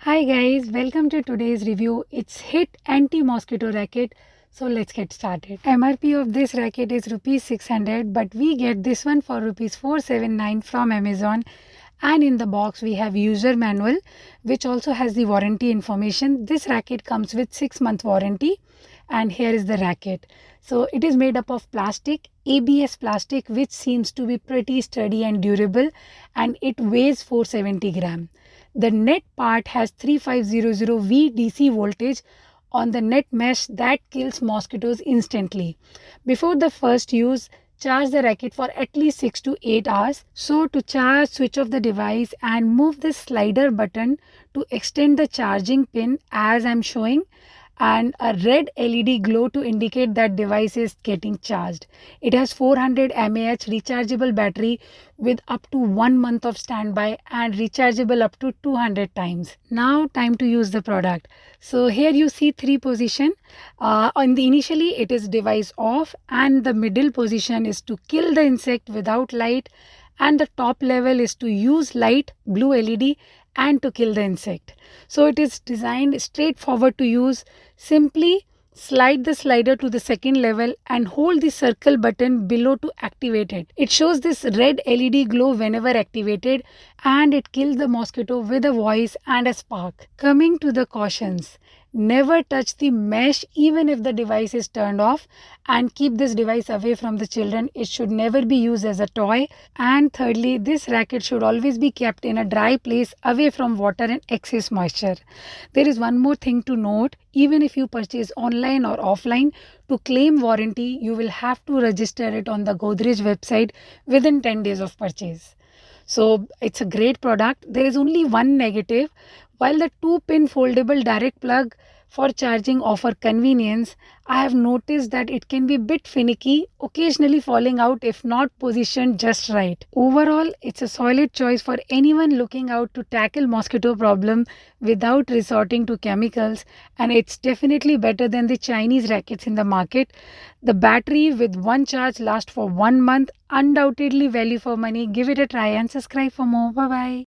Hi guys, welcome to today's review. It's Hit Anti-Mosquito Racquet. So let's get started. MRP of this racket is rupees 600, but we get this one for rupees 479 from Amazon. And in the box we have user manual which also has the warranty information. This racket comes with 6-month warranty, and here is the racket. So it is made up of plastic, ABS plastic, which seems to be pretty sturdy and durable, and it weighs 470 gram. The net part has 3500V DC voltage on the net mesh that kills mosquitoes instantly. Before the first use, charge the racket for at least 6 to 8 hours. So to charge, switch off the device and move the slider button to extend the charging pin as I'm showing, and a red LED glow to indicate that device is getting charged. It has 400 mAh rechargeable battery with up to 1 month of standby and rechargeable up to 200 times. Now time to use the product. So here you see 3 position. Initially it is device off, and the middle position is to kill the insect without light, and the top level is to use light blue LED and to kill the insect. So it is designed straightforward to use. Simply slide the slider to the second level and hold the circle button below to activate it. It shows this red LED glow whenever activated, and it kills the mosquito with a voice and a spark. Coming to the cautions. Never touch the mesh even if the device is turned off, and keep this device away from the children. It should never be used as a toy. And thirdly, this racket should always be kept in a dry place away from water and excess moisture. There is one more thing to note. Even if you purchase online or offline, to claim warranty, you will have to register it on the Godrej website within 10 days of purchase. So it's a great product. There is only one negative. While the 2-pin foldable direct plug for charging offer convenience, I have noticed that it can be a bit finicky, occasionally falling out if not positioned just right. Overall, it's a solid choice for anyone looking out to tackle mosquito problem without resorting to chemicals, and it's definitely better than the Chinese rackets in the market. The battery with one charge lasts for 1 month. Undoubtedly value for money. Give it a try and subscribe for more. Bye bye.